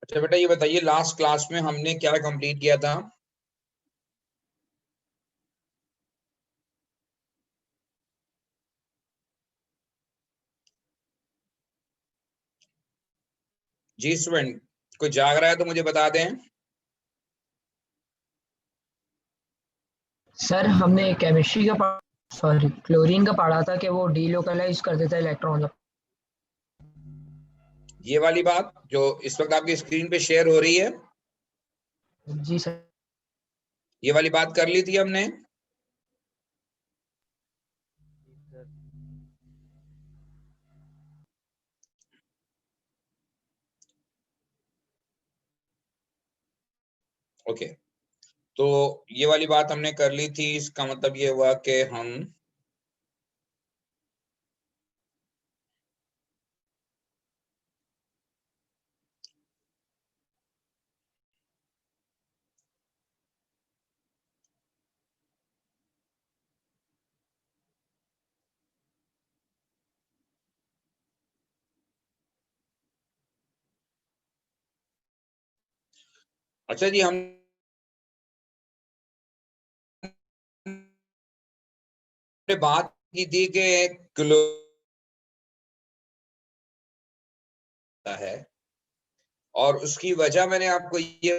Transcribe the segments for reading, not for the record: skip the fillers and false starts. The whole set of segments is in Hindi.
अच्छा बेटा, ये बताइए लास्ट क्लास में हमने क्या कंप्लीट किया था? जी स्टूडेंट, कोई जाग रहा है तो मुझे बता दें। सर हमने केमिस्ट्री का क्लोरीन का पढ़ा था कि वो डीलोकलाइज कर देता है इलेक्ट्रॉन। ये वाली बात जो इस वक्त आपकी स्क्रीन पे शेयर हो रही है, जी सर। ये वाली बात कर ली थी हमने। ओके, तो ये वाली बात हमने कर ली थी। इसका मतलब ये हुआ कि हम अच्छा जी, हम बात की थी कि क्लो है, और उसकी वजह मैंने आपको ये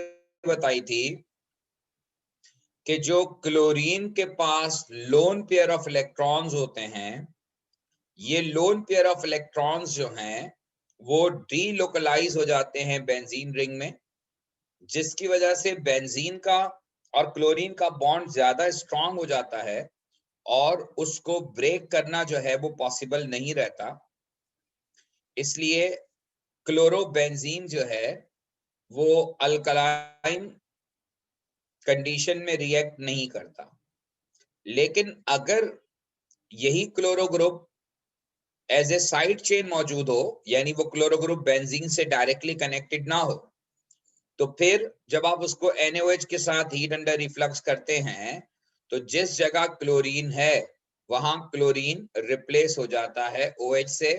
बताई थी कि जो क्लोरीन के पास लोन पेयर ऑफ इलेक्ट्रॉन्स होते हैं, ये लोन पेयर ऑफ इलेक्ट्रॉन्स जो हैं वो डीलोकलाइज हो जाते हैं बेंजीन रिंग में, जिसकी वजह से बेंजीन का और क्लोरीन का बॉन्ड ज्यादा स्ट्रांग हो जाता है और उसको ब्रेक करना जो है वो पॉसिबल नहीं रहता। इसलिए क्लोरोबेंजीन जो है वो अल्कलाइन कंडीशन में रिएक्ट नहीं करता। लेकिन अगर यही chloro group as a side chain मौजूद हो, यानी वो क्लोरो ग्रुप बेंजीन से डायरेक्टली कनेक्टेड ना हो, तो फिर जब आप उसको NaOH के साथ हीट अंडर रिफ्लक्स करते हैं तो जिस जगह क्लोरीन है वहां क्लोरीन रिप्लेस हो जाता है OH से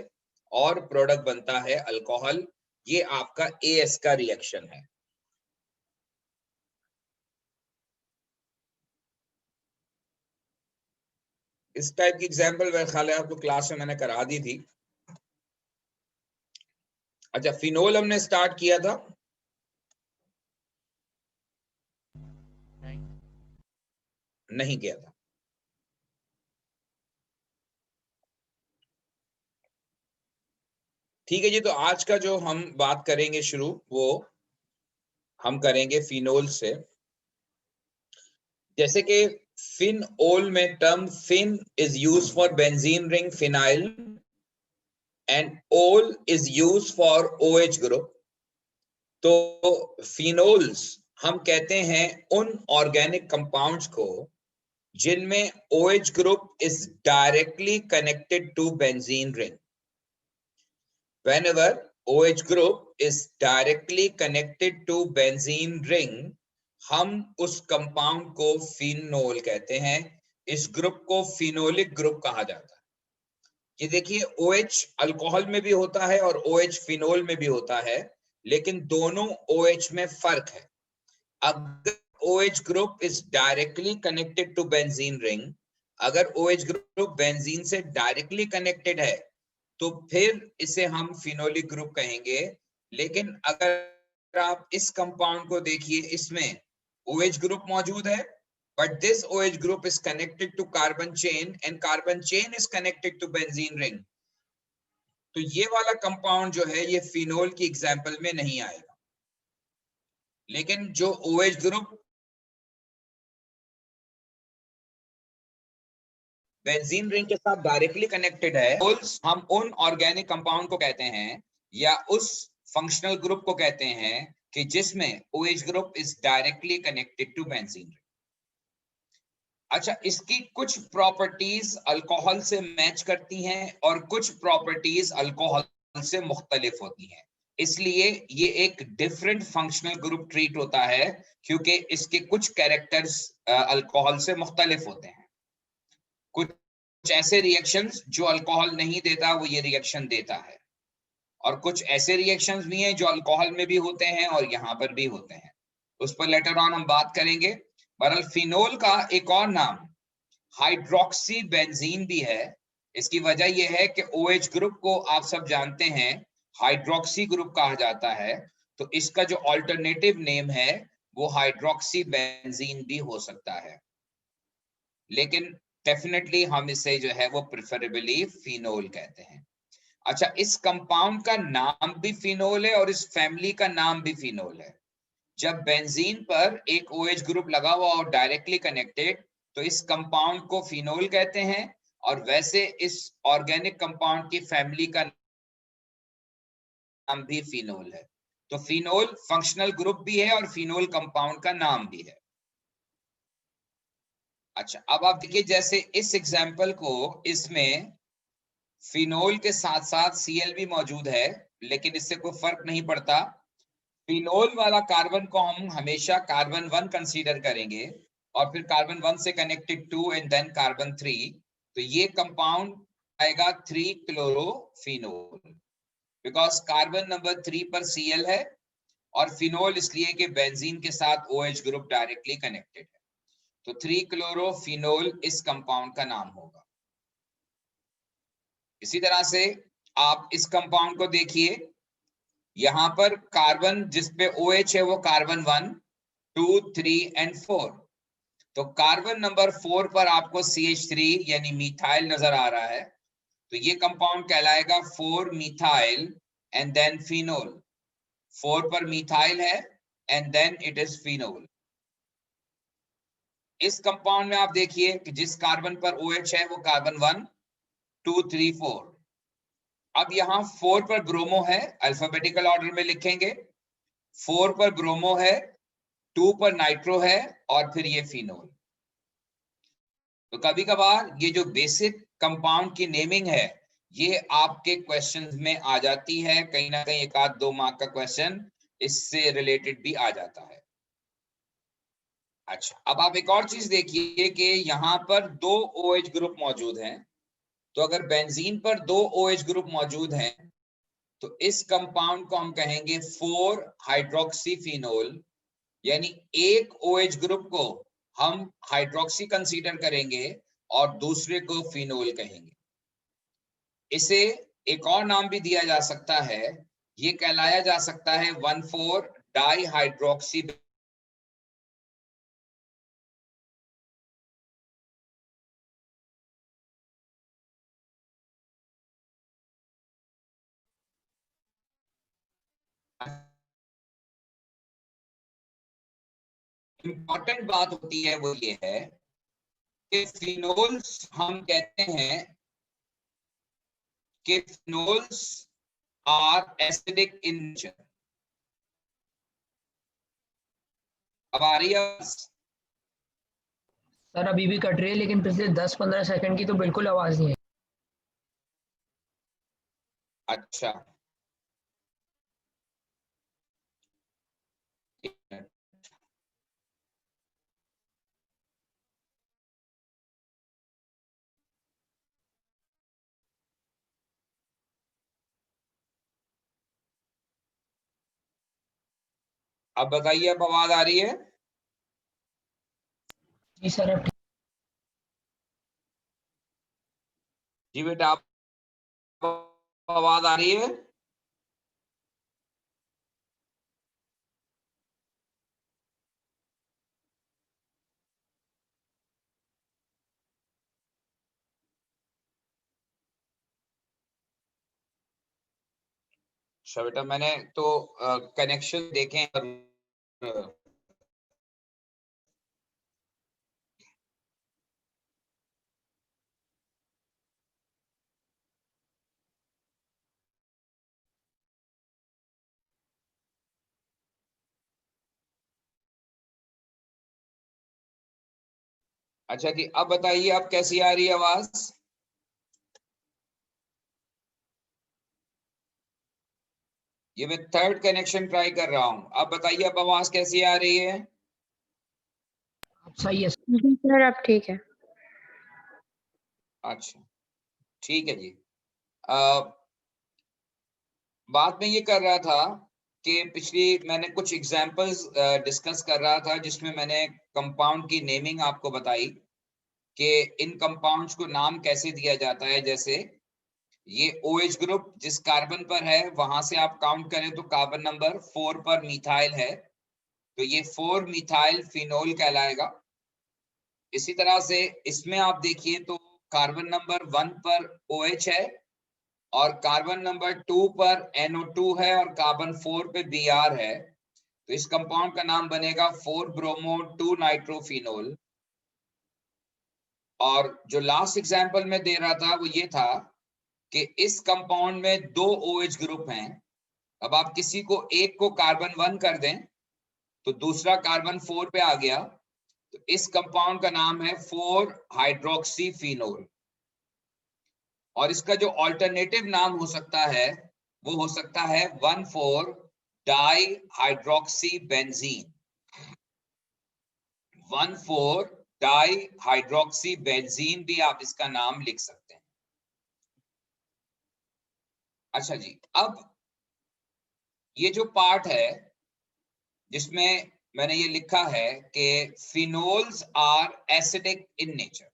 और प्रोडक्ट बनता है अल्कोहल। ये आपका AS का रिएक्शन है। इस टाइप की एग्जांपल मेरे ख्याल है आपको क्लास में मैंने करा दी थी। अच्छा, फिनोल हमने स्टार्ट किया था, नहीं किया था। ठीक है जी, तो आज का जो हम बात करेंगे शुरू, वो हम करेंगे फिनोल से। जैसे कि फिनोल में term phen is use for benzene ring phenyl and ol is use for OH group. तो फिनोल्स हम कहते हैं उन ऑर्गेनिक कंपाउंड्स को जिनमें OH group is directly connected to benzene ring. Whenever OH group is directly connected to benzene ring, हम उस कंपाउंड को फिनोल कहते हैं। इस ग्रुप को फिनोलिक ग्रुप कहा जाता है। ये देखिए, OH अल्कोहल में भी होता है और OH फिनोल में भी होता है, लेकिन दोनों OH में फर्क है। अगर OH group is directly connected to benzene ring, अगर OH ग्रुप बेंजीन से डायरेक्टली कनेक्टेड है तो फिर इसे हम फिनोलिक ग्रुप कहेंगे। लेकिन अगर आप इस कंपाउंड को देखिए, इसमें OH ग्रुप मौजूद है, but this OH group is connected to carbon chain and carbon chain is connected to benzene ring, तो ये वाला कंपाउंड जो है ये फिनोल की एग्जांपल में नहीं आएगा। लेकिन जो OH ग्रुप बेंजीन रिंग के साथ डायरेक्टली कनेक्टेड है, हम उन ऑर्गेनिक कंपाउंड को कहते हैं या उस फंक्शनल ग्रुप को कहते हैं कि जिसमें OH group is directly connected to benzene ring. अच्छा, इसकी कुछ प्रॉपर्टीज अल्कोहल से मैच करती हैं और कुछ प्रॉपर्टीज अल्कोहल से मुख्तलिफ होती हैं, इसलिए ये एक डिफरेंट फंक्शनल ग्रुप ट्रीट होता है, क्योंकि इसके कुछ कैरेक्टर्स अल्कोहल से मुख्तलिफ होते हैं। कुछ ऐसे रिएक्शंस जो अल्कोहल नहीं देता वो ये रिएक्शन देता है। और कुछ ऐसे रिएक्शंस भी हैं जो अल्कोहल में भी होते हैं और यहाँ पर भी होते हैं, उस पर लेटर ऑन हम बात करेंगे। बहरहाल फिनोल का एक और नाम हाइड्रोक्सी बेंजीन भी है। इसकी वजह यह है कि OH ग्रुप को आप सब जानते हैं हाइड्रोक्सी ग्रुप कहा जाता है, तो इसका जो अल्टरनेटिव नेम है वो हाइड्रोक्सी बेंजीन भी हो सकता है, लेकिन डेफिनेटली हम इसे जो है वो प्रेफरेबली फिनोल कहते हैं। अच्छा, इस कंपाउंड का नाम भी फिनोल है और इस फैमिली का नाम भी फिनोल है। जब बेंजीन पर एक OH ग्रुप लगा हुआ और डायरेक्टली कनेक्टेड, तो इस कंपाउंड को फिनोल कहते हैं, और वैसे इस ऑर्गेनिक कंपाउंड की फैमिली का नाम भी फिनोल है। तो फिनोल फंक्शनल ग्रुप भी है और फिनोल कंपाउंड का नाम भी है। अच्छा, अब आप देखिए जैसे इस एग्जाम्पल को, इसमें फिनोल के साथ साथ Cl भी मौजूद है, लेकिन इससे कोई फर्क नहीं पड़ता। फिनोल वाला कार्बन को हम हमेशा कार्बन 1 कंसीडर करेंगे और फिर कार्बन 1 से कनेक्टेड 2 एंड देन कार्बन 3, तो ये कंपाउंड आएगा 3 क्लोरोफिनोल, बिकॉज कार्बन नंबर 3 पर Cl है और फिनोल इसलिए कि बेंजीन के साथ OH ग्रुप डायरेक्टली कनेक्टेड है, तो 3 क्लोरोफिनोल इस कंपाउंड का नाम होगा। इसी तरह से आप इस कंपाउंड को देखिए, यहां पर कार्बन जिसपे OH है वो कार्बन 1, 2, 3 एंड 4, तो कार्बन नंबर 4 पर आपको CH3 यानी मिथाइल नजर आ रहा है, तो ये कंपाउंड कहलाएगा 4 मिथाइल एंड देन फिनोल। 4 पर मिथाइल है and then it is phenol. इस कंपाउंड में आप देखिए कि जिस कार्बन पर OH है वो कार्बन 1, 2, 3, 4। अब यहाँ 4 पर ब्रोमो है, अल्फाबेटिकल ऑर्डर में लिखेंगे। 4 पर ब्रोमो है, 2 पर नाइट्रो है और फिर ये फिनोल। तो कभी कभार ये जो बेसिक कंपाउंड की नेमिंग है ये आपके क्वेश्चंस में आ जाती है, कहीं ना कहीं एक आध 2 मार्क का क्वेश्चन इससे रिलेटेड भी आ जाता है। अच्छा, अब आप एक और चीज देखिए कि यहाँ पर 2 OH ग्रुप मौजूद हैं, तो अगर बेंजीन पर 2 OH ग्रुप मौजूद हैं तो इस कंपाउंड को हम कहेंगे 4 हाइड्रोक्सीफिनोल, यानी एक OH ग्रुप को हम हाइड्रोक्सी कंसीडर करेंगे और दूसरे को फिनोल कहेंगे। इसे एक और नाम भी दिया जा सकता है, ये कहलाया जा सकता है 1,4 डाई हाइड्रोक्सी। इंपॉर्टेंट बात होती है वो ये है कि फिनोल्स हम कहते हैं कि phenols are acidic in nature. अब आ रही है? सर अभी भी कट रही है, लेकिन पिछले 10-15 सेकंड की तो बिल्कुल आवाज नहीं है। अच्छा, अब बताइए, अब आवाज आ रही है? जी सर, अब जी बेटा, आप आवाज आ रही है? अच्छा बेटा, मैंने तो कनेक्शन देखे और अच्छा जी, अब बताइए अब कैसी आ रही है आवाज? ये मैं थर्ड कनेक्शन ट्राई कर रहा हूँ, अब बताइए अब आवाज कैसी आ रही है? अब सही है। सर अब ठीक है। अच्छा, ठीक है जी। बात में ये कर रहा था कि पिछली मैंने कुछ एग्जांपल्स डिस्कस कर रहा था जिसमें मैंने कंपाउंड की नेमिंग आपको बताई कि इन कंपाउंड्स को नाम कैसे दिया जाता है। जैसे ये OH ग्रुप जिस कार्बन पर है वहां से आप काउंट करें तो कार्बन नंबर 4 पर मिथाइल है, तो ये 4 मिथाइल फिनोल कहलाएगा। इसी तरह से इसमें आप देखिए तो कार्बन नंबर 1 पर OH है और कार्बन नंबर 2 पर NO2 है और कार्बन 4 पे Br है, तो इस कंपाउंड का नाम बनेगा 4 ब्रोमो 2 नाइट्रोफिनोल। और जो लास्ट एग्जांपल में दे रहा था वो ये था कि इस कंपाउंड में 2 OH ग्रुप हैं। अब आप किसी को एक को कार्बन 1 कर दें तो दूसरा कार्बन 4 पे आ गया, तो इस कंपाउंड का नाम है 4 हाइड्रोक्सीफिनोल। और इसका जो अल्टरनेटिव नाम हो सकता है वो हो सकता है 1,4 di hydroxy benzene. 1,4 di hydroxy benzene भी आप इसका नाम लिख सकते हैं। अच्छा जी, अब ये जो पार्ट है जिसमें मैंने ये लिखा है कि phenols are acidic in nature,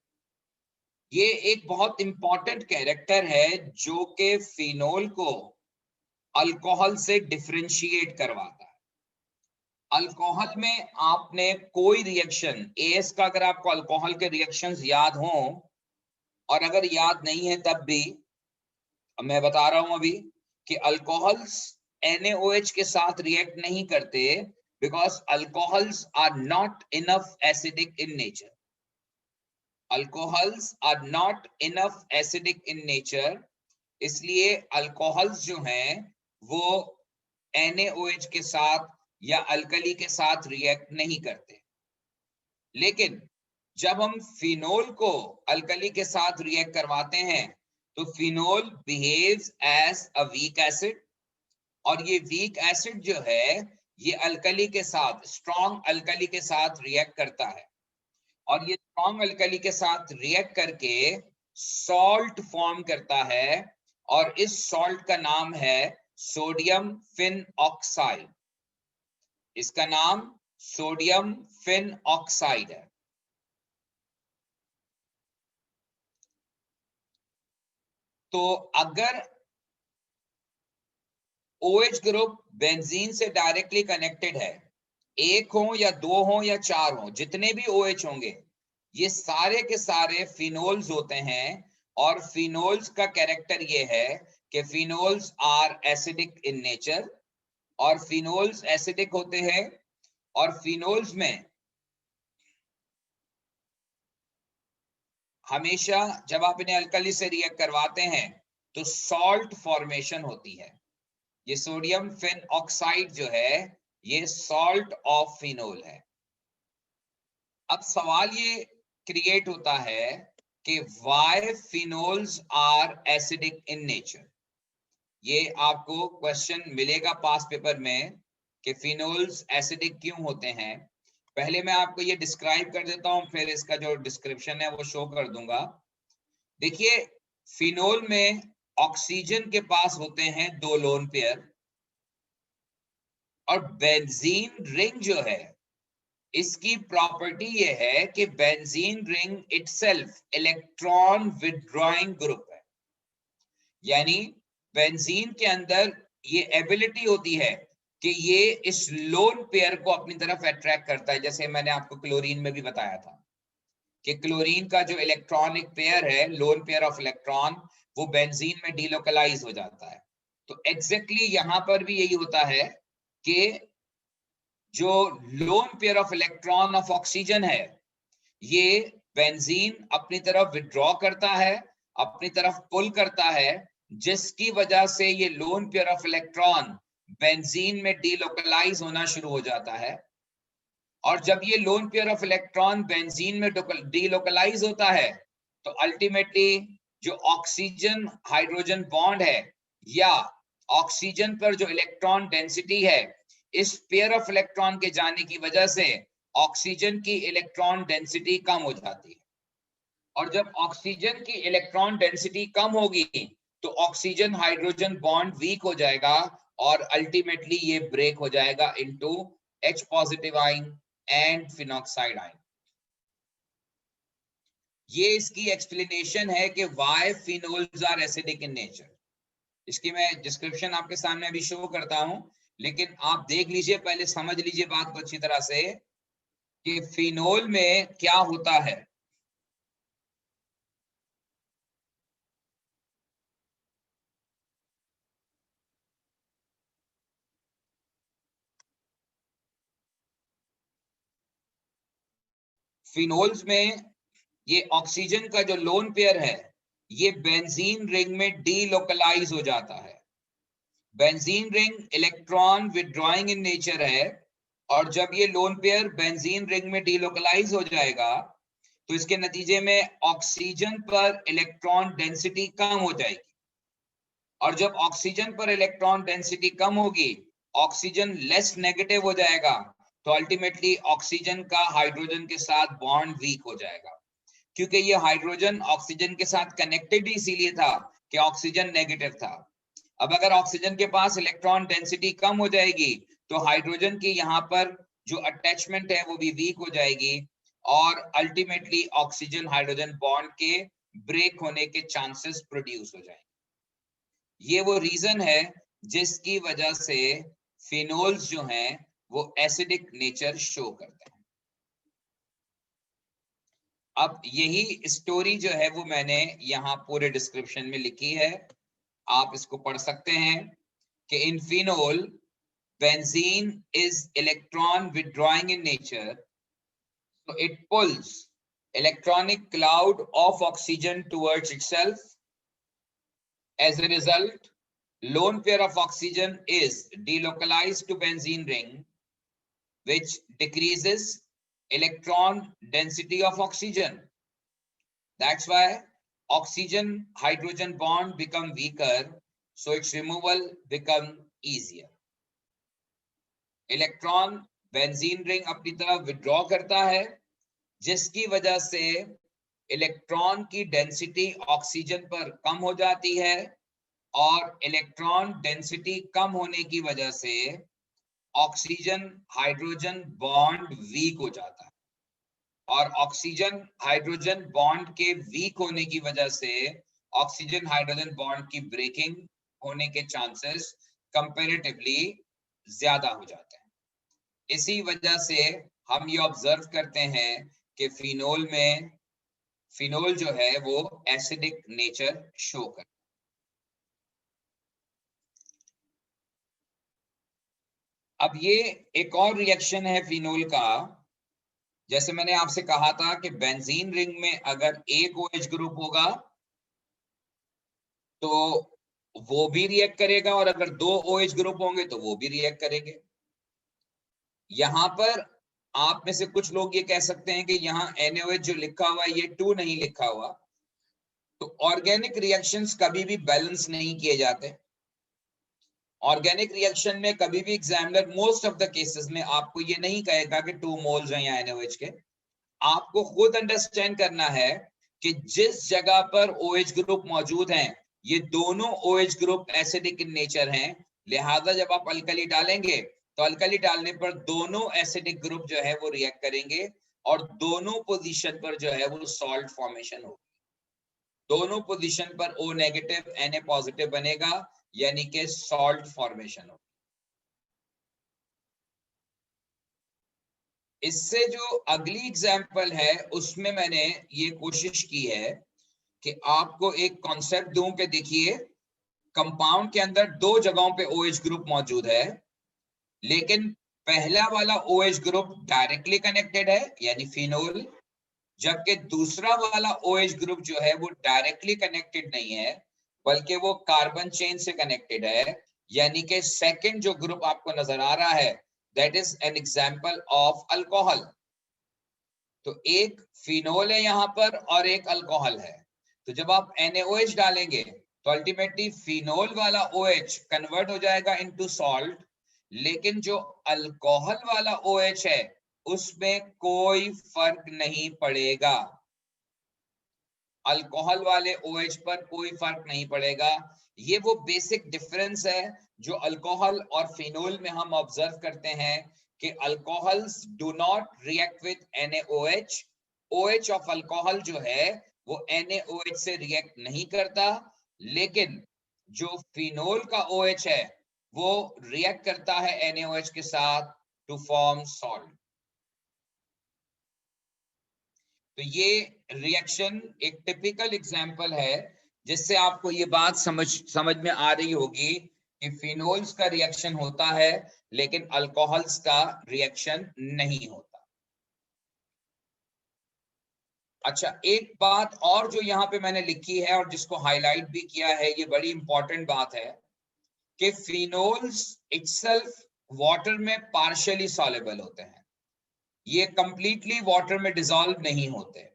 ये एक बहुत इंपॉर्टेंट कैरेक्टर है जो कि फिनोल को अल्कोहल से डिफरेंशिएट करवाता है। अल्कोहल में आपने कोई रिएक्शन एएस का, अगर आपको अल्कोहल के रिएक्शंस याद हों और अगर याद नहीं है तब भी मैं बता रहा हूं अभी कि अल्कोहल्स NaOH के साथ रिएक्ट नहीं करते because alcohols are not enough acidic in nature. Alcohols are not enough acidic in nature, इसलिए अल्कोहल्स जो हैं वो NaOH के साथ या अल्कली के साथ रिएक्ट नहीं करते। लेकिन जब हम फिनोल को अल्कली के साथ रिएक्ट करवाते हैं तो phenol behaves as a weak acid, और ये वीक एसिड जो है ये अल्कली के साथ, स्ट्रॉन्ग अल्कली के साथ रिएक्ट करता है, और ये स्ट्रॉन्ग अल्कली के साथ रिएक्ट करके सॉल्ट फॉर्म करता है, और इस सॉल्ट का नाम है सोडियम फिन ऑक्साइड। इसका नाम सोडियम फिन ऑक्साइड है। तो अगर OH ग्रुप बेंजीन से डायरेक्टली कनेक्टेड है, एक हो या दो हो या चार हो, जितने भी OH होंगे ये सारे के सारे फिनोल्स होते हैं। और फिनोल्स का कैरेक्टर ये है कि phenols are acidic in nature, और फिनोल्स एसिडिक होते हैं, और फिनोल्स में हमेशा जब आप इन्हें अल्कली से रिएक्ट करवाते हैं तो सॉल्ट फॉर्मेशन होती है। ये सोडियम फिन ऑक्साइड जो है ये सॉल्ट ऑफ फिनोल है। अब सवाल ये क्रिएट होता है कि why phenols are acidic in nature. ये आपको क्वेश्चन मिलेगा पास पेपर में कि फिनोल्स एसिडिक क्यों होते हैं। पहले मैं आपको ये डिस्क्राइब कर देता हूं, फिर इसका जो डिस्क्रिप्शन है वो शो कर दूंगा। देखिए, फिनोल में ऑक्सीजन के पास होते हैं 2 लोन पेयर, और बेंजीन रिंग जो है इसकी प्रॉपर्टी ये है कि benzene ring itself electron withdrawing group है, यानी बेंजीन के अंदर ये एबिलिटी होती है कि ये इस लोन पेयर को अपनी तरफ अट्रैक्ट करता है। जैसे मैंने आपको क्लोरीन में भी बताया था कि क्लोरीन का जो इलेक्ट्रॉनिक पेयर है, लोन पेयर ऑफ इलेक्ट्रॉन, वो बेंजीन में डीलोकलाइज हो जाता है। तो एग्जैक्टली यहां पर भी यही होता है कि जो lone pair of electron of oxygen है ये बेंजीन अपनी तरफ विड्रॉ करता है, अपनी तरफ पुल करता है, जिसकी वजह से ये lone pair of electron benzene में डीलोकलाइज होना शुरू हो जाता है। और जब ये lone pair of electron benzene में डीलोकलाइज होता है तो अल्टीमेटली जो ऑक्सीजन हाइड्रोजन बॉन्ड है या ऑक्सीजन पर जो इलेक्ट्रॉन डेंसिटी है, इस पेयर ऑफ इलेक्ट्रॉन के जाने की वजह से ऑक्सीजन की इलेक्ट्रॉन डेंसिटी कम हो जाती है। और जब ऑक्सीजन की इलेक्ट्रॉन डेंसिटी कम होगी तो ऑक्सीजन हाइड्रोजन बॉन्ड वीक हो जाएगा और अल्टीमेटली ये ब्रेक हो जाएगा into H positive ion and phenoxide ion. ये इसकी एक्सप्लेनेशन है कि why phenols are acidic in nature. इसकी मैं डिस्क्रिप्शन आपके सामने अभी शो करता हूं, लेकिन आप देख लीजिए, पहले समझ लीजिए बात को अच्छी तरह से कि फिनोल में क्या होता है। फिनोल्स में ये ऑक्सीजन का जो लोन पेयर है ये बेंजीन रिंग में डीलोकलाइज हो जाता है। Benzene ring electron withdrawing in nature है, और जब ये लोन पेयर बेंजीन रिंग में डीलोकलाइज हो जाएगा तो इसके नतीजे में ऑक्सीजन पर इलेक्ट्रॉन डेंसिटी कम हो जाएगी, और जब ऑक्सीजन पर इलेक्ट्रॉन डेंसिटी कम होगी, ऑक्सीजन लेस नेगेटिव हो जाएगा, तो अल्टीमेटली ऑक्सीजन का हाइड्रोजन के साथ बॉन्ड वीक हो जाएगा, क्योंकि ये हाइड्रोजन ऑक्सीजन के साथ कनेक्टेड ही इसीलिए था कि ऑक्सीजन नेगेटिव था। अब अगर ऑक्सीजन के पास इलेक्ट्रॉन डेंसिटी कम हो जाएगी तो हाइड्रोजन की यहाँ पर जो अटैचमेंट है वो भी वीक हो जाएगी, और अल्टीमेटली ऑक्सीजन हाइड्रोजन बॉन्ड के ब्रेक होने के चांसेस प्रोड्यूस हो जाएंगे। ये वो रीजन है जिसकी वजह से फिनोल्स जो हैं वो एसिडिक नेचर शो करते हैं। अब यही स्टोरी जो है वो मैंने यहाँ पूरे डिस्क्रिप्शन में लिखी है, आप इसको पढ़ सकते हैं कि इन phenol benzene is electron withdrawing in nature, so it pulls electronic cloud of oxygen towards itself. As a result, lone pair of oxygen is delocalized to benzene ring, which decreases electron density of oxygen. That's why oxygen hydrogen bond become weaker, so its removal become easier. Electron benzene ring अपनी तरफ विड्रॉ करता है, जिसकी वजह से इलेक्ट्रॉन की डेंसिटी ऑक्सीजन पर कम हो जाती है, और इलेक्ट्रॉन डेंसिटी कम होने की वजह से ऑक्सीजन हाइड्रोजन बॉन्ड वीक हो जाता है, और ऑक्सीजन हाइड्रोजन बॉन्ड के वीक होने की वजह से ऑक्सीजन हाइड्रोजन बॉन्ड की ब्रेकिंग होने के चांसेस कंपैरेटिवली ज्यादा हो जाते हैं। इसी वजह से हम ये ऑब्जर्व करते हैं कि फिनोल जो है वो एसिडिक नेचर शो करता है। अब ये एक और रिएक्शन है फिनोल का, जैसे मैंने आपसे कहा था कि बेंजीन रिंग में अगर एक OH ग्रुप होगा तो वो भी रिएक्ट करेगा, और अगर दो OH ग्रुप होंगे तो वो भी रिएक्ट करेंगे। यहां पर आप में से कुछ लोग ये कह सकते हैं कि यहाँ NaOH जो लिखा हुआ है ये 2 नहीं लिखा हुआ, तो ऑर्गेनिक रिएक्शंस कभी भी बैलेंस नहीं किए जाते। ऑर्गेनिक रिएक्शन में कभी भी examiner most of the cases में आपको ये नहीं कहेगा कि 2 मोल्स हैं या NaOH के। आपको खुद अंडरस्टैंड करना है कि जिस जगह पर OH ग्रुप मौजूद हैं ये दोनों OH group acidic in nature हैं, लिहाजा जब आप अल्कली डालेंगे तो अल्कली डालने पर दोनों एसिडिक ग्रुप जो है वो रिएक्ट करेंगे, और दोनों पोजीशन पर जो है वो सॉल्ट फॉर्मेशन होगी। दोनों पोजीशन पर O नेगेटिव Na पॉजिटिव बनेगा, यानी कि सॉल्ट फॉर्मेशन होगी। इससे जो अगली एग्जांपल है उसमें मैंने ये कोशिश की है कि आपको एक कॉन्सेप्ट दूं कि देखिए कंपाउंड के अंदर दो जगहों पे OH ग्रुप मौजूद है, लेकिन पहला वाला OH ग्रुप डायरेक्टली कनेक्टेड है यानी फिनोल, जबकि दूसरा वाला OH ग्रुप जो है वो डायरेक्टली कनेक्टेड नहीं है बल्कि वो कार्बन चेन से कनेक्टेड है, यानी कि सेकंड जो ग्रुप आपको नजर आ रहा है that is an example of alcohol. तो एक फिनोल है यहाँ पर और एक अल्कोहल है, तो जब आप NaOH डालेंगे तो अल्टीमेटली फिनोल वाला OH कन्वर्ट हो जाएगा इनटू सॉल्ट, लेकिन जो अल्कोहल वाला OH है उसमें कोई फर्क नहीं पड़ेगा। अल्कोहल वाले OH पर कोई फर्क नहीं पड़ेगा। ये वो बेसिक डिफरेंस है जो अल्कोहल और फिनोल में हम ऑब्जर्व करते हैं कि alcohols do not react with NaOH। OH of alcohol जो है वो NaOH से रिएक्ट नहीं करता, लेकिन जो फिनोल का OH है वो रिएक्ट करता है NaOH के साथ टू फॉर्म सॉल्ट। तो ये रिएक्शन एक टिपिकल एग्जांपल है जिससे आपको ये बात समझ में आ रही होगी कि फिनोल्स का रिएक्शन होता है लेकिन अल्कोहल्स का रिएक्शन नहीं होता। अच्छा, एक बात और जो यहाँ पे मैंने लिखी है और जिसको हाईलाइट भी किया है, ये बड़ी इंपॉर्टेंट बात है कि फिनोल्स इटसेल्फ वाटर में पार्शियली सॉल्युबल होते हैं। ये कंप्लीटली वाटर में डिसॉल्व नहीं होते,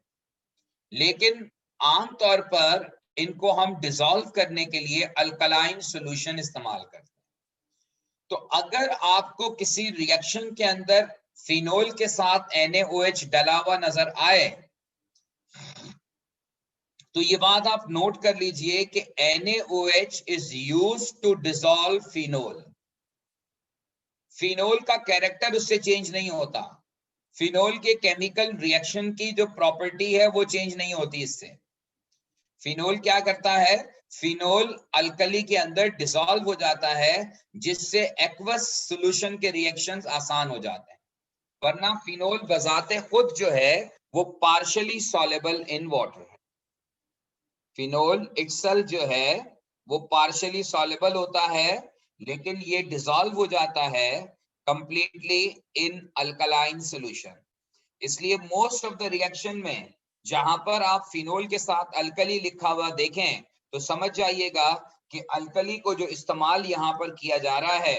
लेकिन आमतौर पर इनको हम डिसॉल्व करने के लिए अल्कलाइन सॉल्यूशन इस्तेमाल करते हैं। तो अगर आपको किसी रिएक्शन के अंदर फिनोल के साथ NaOH डला हुआ नजर आए तो ये बात आप नोट कर लीजिए कि NaOH is used to dissolve phenol. Phenol का कैरेक्टर उससे चेंज नहीं होता, फिनोल के केमिकल रिएक्शन की जो प्रॉपर्टी है वो चेंज नहीं होती इससे। फिनोल क्या करता है, फिनोल अल्कली के अंदर डिसॉल्व हो जाता है जिससे एक्वस सॉल्यूशन के रिएक्शंस आसान हो जाते हैं, वरना फिनोल बजाते खुद जो है वो पार्शियली सॉल्युबल इन वाटर है। फिनोल इटसेल्फ जो है वो पार्शियली सॉल्युबल होता है, लेकिन ये डिसॉल्व हो जाता है कंप्लीटली इन अल्कलाइन सॉल्यूशन। इसलिए मोस्ट ऑफ द रिएक्शन में जहां पर आप फिनोल के साथ अल्कली लिखा हुआ देखें तो समझ जाइएगा कि अल्कली को जो इस्तेमाल यहाँ पर किया जा रहा है,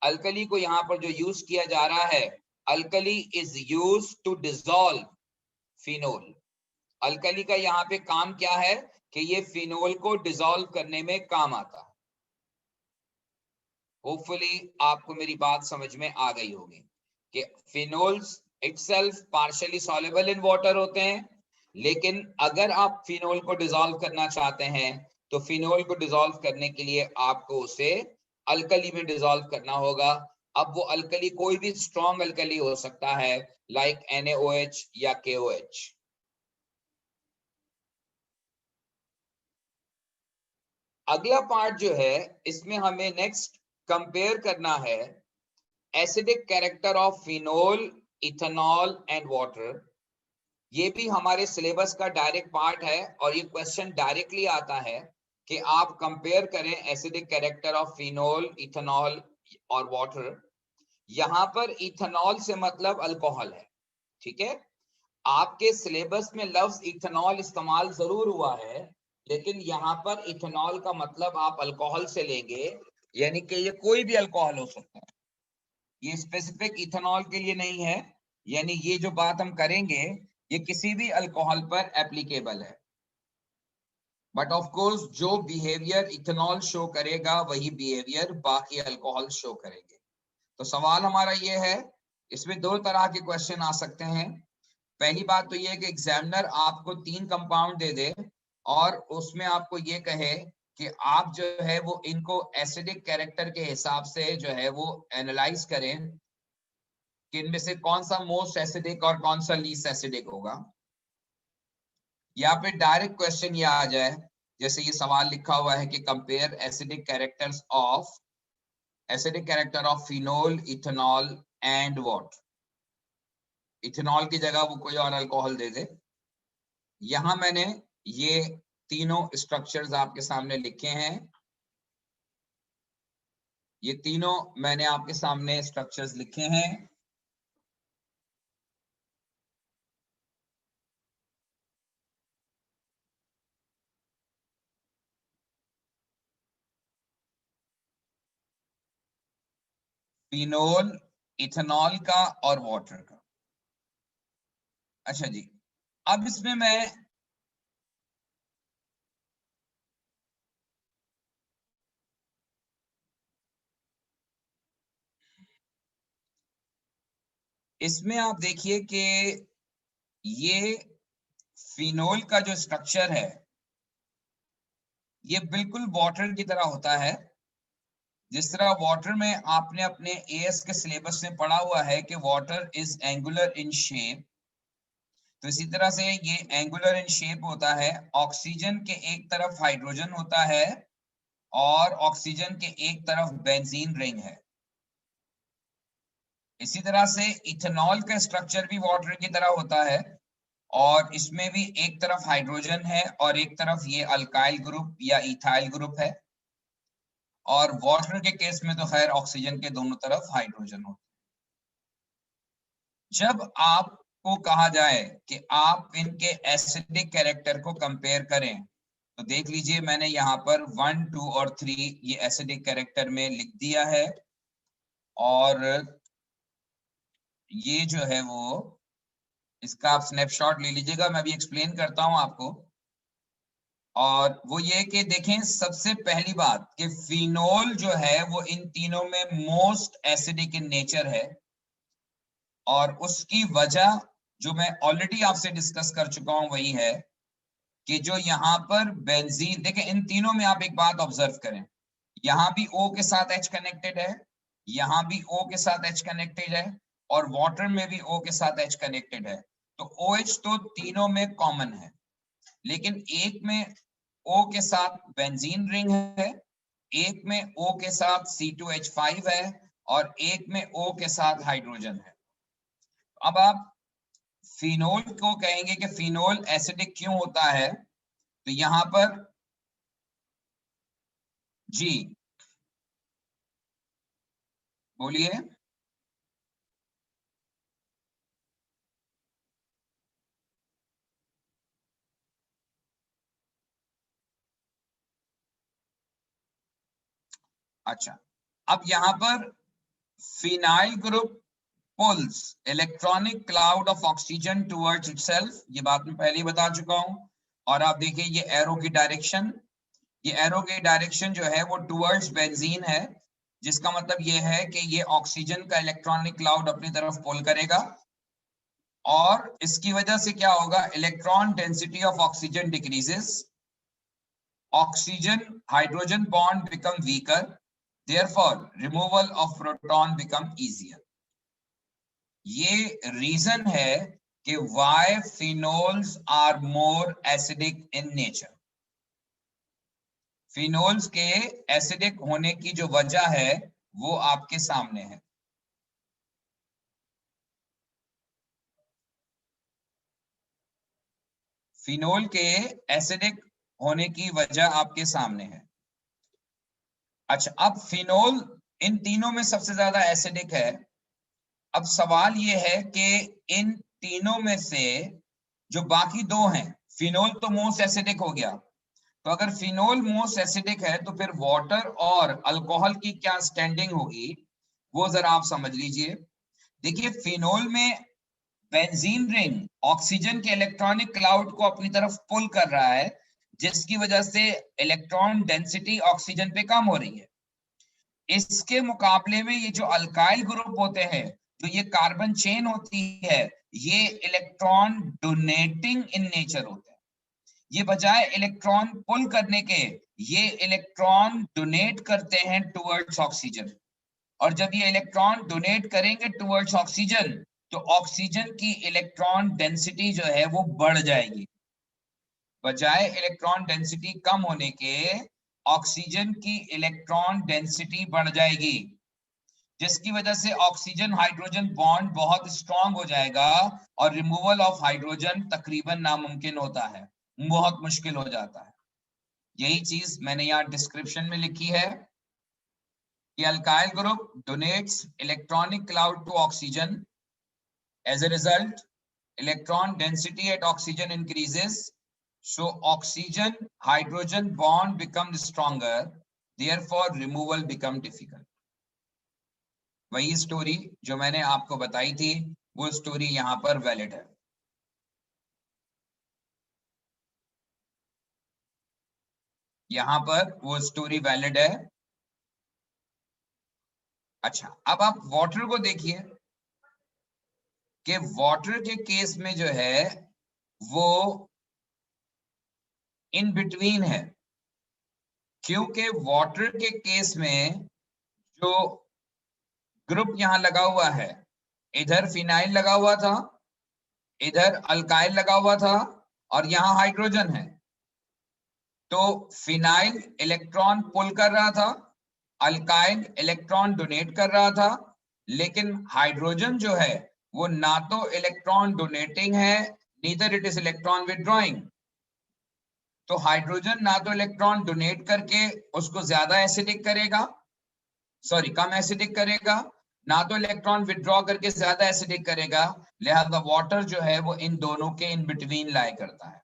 अल्कली को यहाँ पर जो यूज किया जा रहा है, alkali is use to dissolve phenol. Alkali का यहाँ पे काम क्या है कि ये फिनोल को डिसॉल्व करने में काम आता है। होपफुली आपको मेरी बात समझ में आ गई होगी कि phenols itself partially soluble in water होते हैं, लेकिन अगर आप फिनोल को डिसॉल्व करना चाहते हैं तो फिनोल को डिसॉल्व करने के लिए आपको उसे अल्कली में डिसॉल्व करना होगा। अब वो अल्कली कोई भी स्ट्रॉन्ग अल्कली हो सकता है, लाइक NaOH या KOH। अगला पार्ट जो है इसमें हमें नेक्स्ट कंपेयर करना है acidic character of phenol, ethanol and water. ये भी हमारे सिलेबस का डायरेक्ट पार्ट है और ये क्वेश्चन डायरेक्टली आता है कि आप कंपेयर करें acidic character of phenol, ethanol और वाटर। यहां पर इथेनॉल से मतलब अल्कोहल है, ठीक है। आपके सिलेबस में लफ्ज इथेनॉल इस्तेमाल जरूर हुआ है, लेकिन यहाँ पर इथेनॉल का मतलब आप अल्कोहल से लेंगे, यानी कि ये कोई भी अल्कोहल हो सकता है, ये स्पेसिफिक इथेनॉल के लिए नहीं है। यानी ये जो बात हम करेंगे ये किसी भी अल्कोहल पर एप्लीकेबल है, बट ऑफ कोर्स जो बिहेवियर इथेनॉल शो करेगा वही बिहेवियर बाकी अल्कोहल शो करेंगे। तो सवाल हमारा ये है, इसमें दो तरह के क्वेश्चन आ सकते हैं। पहली बात तो ये है कि एग्जामिनर आपको 3 कंपाउंड दे दे और उसमें आपको ये कहे कि आप जो है वो इनको एसिडिक कैरेक्टर के हिसाब से जो है वो एनालाइज करें कि इनमें से कौन सा मोस्ट एसिडिक और कौन सा लीस्ट एसिडिक होगा। या फिर डायरेक्ट क्वेश्चन ये आ जाए, जैसे ये सवाल लिखा हुआ है कि compare acidic character of phenol, ethanol and what. Ethanol की जगह वो कोई और अल्कोहल दे दे। यहां मैंने ये तीनों स्ट्रक्चर्स आपके सामने लिखे हैं, ये तीनों मैंने आपके सामने स्ट्रक्चर्स लिखे हैं। फिनोल, इथेनॉल का और वाटर का। अच्छा जी, अब इसमें मैं इसमें आप देखिए कि ये फिनोल का जो स्ट्रक्चर है ये बिल्कुल वाटर की तरह होता है। जिस तरह वाटर में आपने अपने एएस के सिलेबस में पढ़ा हुआ है कि water is angular in shape, तो इसी तरह से ये एंगुलर इन शेप होता है। ऑक्सीजन के एक तरफ हाइड्रोजन होता है और ऑक्सीजन के एक तरफ बेंजीन रिंग है। इसी तरह से इथेनॉल का स्ट्रक्चर भी वाटर की तरह होता है और इसमें भी एक तरफ हाइड्रोजन है और एक तरफ ये अल्काइल ग्रुप या इथाइल ग्रुप है। और वाटर के केस में तो खैर ऑक्सीजन के दोनों तरफ हाइड्रोजन होता है। जब आपको कहा जाए कि आप इनके एसिडिक कैरेक्टर को कंपेयर करें, तो देख लीजिए मैंने यहाँ पर 1, 2 और 3 ये एसिडिक कैरेक्टर में लिख दिया है। और ये जो है वो इसका आप स्नैपशॉट ले लीजिएगा, मैं भी एक्सप्लेन करता हूं आपको। और वो ये कि देखें, सबसे पहली बात कि फिनोल जो है वो इन तीनों में मोस्ट एसिडिक इन नेचर है। और उसकी वजह जो मैं ऑलरेडी आपसे डिस्कस कर चुका हूं वही है कि जो यहाँ पर बेंजीन, देखें इन तीनों में आप एक बात ऑब्जर्व करें, यहाँ भी O के साथ H कनेक्टेड है, यहाँ भी O के साथ H कनेक्टेड है और वाटर में भी O के साथ H कनेक्टेड है। तो OH तो तीनों में कॉमन है, लेकिन एक में O के साथ बेंजीन रिंग है, एक में O के साथ C2H5 है और एक में O के साथ हाइड्रोजन है। अब आप फिनोल को कहेंगे कि फिनोल एसिडिक क्यों होता है, तो यहां पर जी बोलिए। अच्छा, अब यहां पर phenyl group pulls electronic cloud of oxygen towards itself, ये बात मैं पहले ही बता चुका हूं। और आप देखिए ये एरो की डायरेक्शन, ये एरो की डायरेक्शन जो है वो टुवर्ड्स बेंजीन है, जिसका मतलब ये है कि ये ऑक्सीजन का इलेक्ट्रॉनिक क्लाउड अपनी तरफ पुल करेगा। और इसकी वजह से क्या होगा, electron density of oxygen decreases, oxygen hydrogen bond become weaker, therefore removal of proton become easier. ये रीजन है कि why phenols are more acidic in nature। Phenols के एसिडिक होने की जो वजह है वो आपके सामने है। फिनोल के एसिडिक होने की वजह आपके सामने है। अच्छा, अब फिनोल इन तीनों में सबसे ज्यादा एसिडिक है। अब सवाल ये है कि इन तीनों में से जो बाकी दो हैं, फिनोल तो मोस्ट एसिडिक हो गया, तो अगर फिनोल मोस्ट एसिडिक है तो फिर वाटर और अल्कोहल की क्या स्टैंडिंग होगी वो जरा आप समझ लीजिए। देखिए फिनोल में बेंजीन रिंग ऑक्सीजन के इलेक्ट्रॉनिक क्लाउड को अपनी तरफ पुल कर रहा है, जिसकी वजह से इलेक्ट्रॉन डेंसिटी ऑक्सीजन पे कम हो रही है। इसके मुकाबले में ये जो अल्काइल ग्रुप होते हैं, जो ये कार्बन चेन होती है, ये इलेक्ट्रॉन डोनेटिंग इन नेचर होते हैं। ये बजाय इलेक्ट्रॉन पुल करने के, ये इलेक्ट्रॉन डोनेट करते हैं टुवर्ड्स ऑक्सीजन। और जब ये इलेक्ट्रॉन डोनेट करेंगे टुवर्ड्स ऑक्सीजन, तो ऑक्सीजन की इलेक्ट्रॉन डेंसिटी जो है वो बढ़ जाएगी। बजाय इलेक्ट्रॉन डेंसिटी कम होने के, ऑक्सीजन की इलेक्ट्रॉन डेंसिटी बढ़ जाएगी, जिसकी वजह से ऑक्सीजन हाइड्रोजन बॉन्ड बहुत स्ट्रांग हो जाएगा और रिमूवल ऑफ हाइड्रोजन तकरीबन नामुमकिन होता है, बहुत मुश्किल हो जाता है। यही चीज मैंने यहाँ डिस्क्रिप्शन में लिखी है कि alkyl group donates electronic cloud to oxygen, as a result electron density at oxygen increases, so oxygen hydrogen bond becomes stronger, therefore removal become difficult। वही स्टोरी जो मैंने आपको बताई थी वो स्टोरी यहां पर वैलिड है। यहां पर वो स्टोरी वैलिड है। अच्छा, अब आप वाटर को देखिए कि वाटर के केस में जो है वो इन बिटवीन है, क्योंकि वाटर के केस में जो ग्रुप यहां लगा हुआ है, इधर फिनाइल लगा हुआ था, इधर अल्काइल लगा हुआ था, और यहां हाइड्रोजन है। तो फिनाइल इलेक्ट्रॉन पुल कर रहा था, अल्काइल इलेक्ट्रॉन डोनेट कर रहा था, लेकिन हाइड्रोजन जो है वो ना तो इलेक्ट्रॉन डोनेटिंग है, neither it is electron withdrawing. तो हाइड्रोजन ना तो इलेक्ट्रॉन डोनेट करके उसको ज्यादा एसिडिक करेगा, सॉरी कम एसिडिक करेगा, ना तो इलेक्ट्रॉन विड्रॉ करके ज्यादा एसिडिक करेगा। लिहाजा वाटर जो है वो इन दोनों के इन बिटवीन लाई करता है।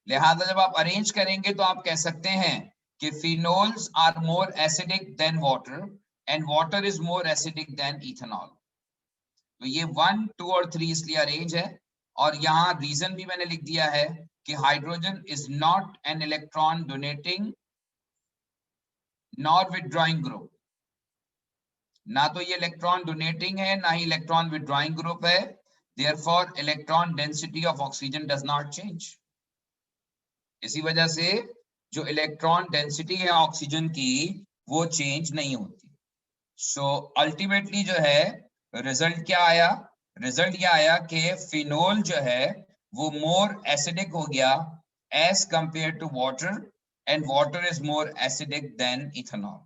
लिहाजा जब आप अरेंज करेंगे तो आप कह सकते हैं कि phenols are more acidic than water and water is more acidic than ethanol. तो ये 1, 2 और 3 इसलिए अरेंज है। और यहाँ रीजन भी मैंने लिख दिया है कि hydrogen is not an electron donating nor withdrawing group. ना तो ये इलेक्ट्रॉन डोनेटिंग है, ना ही इलेक्ट्रॉन विदड्रॉइंग ग्रुप है। Therefore electron density of oxygen does not change. इसी वजह से जो इलेक्ट्रॉन डेंसिटी है ऑक्सीजन की वो चेंज नहीं होती। सो अल्टीमेटली जो है रिजल्ट क्या आया? रिजल्ट क्या आया कि फिनोल जो है वो मोर एसिडिक हो गया as compare to water, and water is more acidic than ethanol.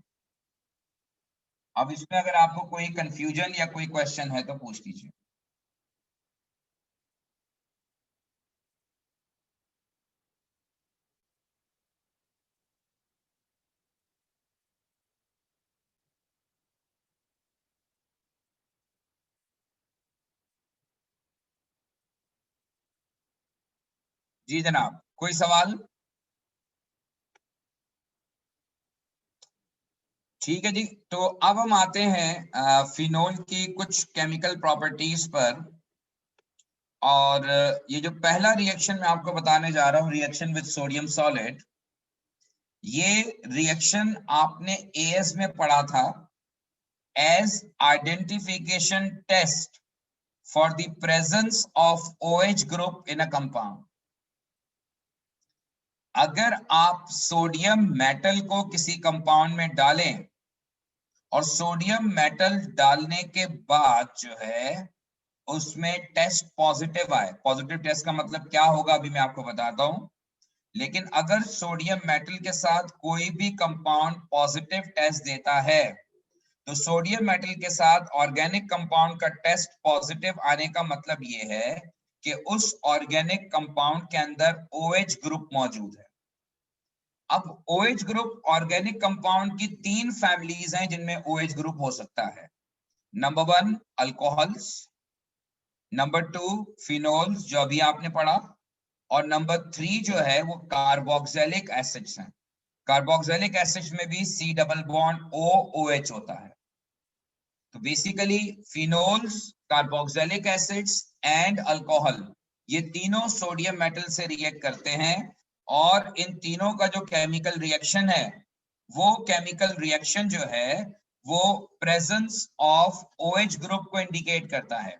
अब इसमें अगर आपको कोई कंफ्यूजन या कोई क्वेश्चन है तो पूछ लीजिए। जी जनाब, कोई सवाल? ठीक है जी, तो अब हम आते हैं फिनोल की कुछ केमिकल प्रॉपर्टीज पर। और ये जो पहला रिएक्शन मैं आपको बताने जा रहा हूं, रिएक्शन विद सोडियम सॉलिड, ये रिएक्शन आपने एएस में पढ़ा था as identification test for the presence of OH group in a compound. अगर आप सोडियम मेटल को किसी कंपाउंड में डालें और सोडियम मेटल डालने के बाद जो है उसमें टेस्ट पॉजिटिव आए, पॉजिटिव टेस्ट का मतलब क्या होगा अभी मैं आपको बताता हूं, लेकिन अगर सोडियम मेटल के साथ कोई भी कंपाउंड पॉजिटिव टेस्ट देता है तो सोडियम मेटल के साथ ऑर्गेनिक कंपाउंड का टेस्ट पॉजिटिव आने का मतलब ये है कि उस ऑर्गेनिक कंपाउंड के अंदर OH ग्रुप मौजूद है। अब OH ग्रुप ऑर्गेनिक कंपाउंड की 3 फैमिलीज हैं जिनमें OH ग्रुप हो सकता है। नंबर 1 अल्कोहल्स, नंबर 2 फिनोल्स जो अभी आपने पढ़ा, और नंबर 3 जो है वो कार्बोक्सिलिक एसिड्स हैं। कार्बोक्सिलिक एसिड्स में भी C डबल बॉन्ड OH होता है। तो basically phenols, carboxylic acids and alcohol, ये तीनों सोडियम मेटल से रिएक्ट करते हैं, और इन तीनों का जो केमिकल रिएक्शन है वो केमिकल रिएक्शन जो है वो प्रेजेंस ऑफ OH ग्रुप को इंडिकेट करता है।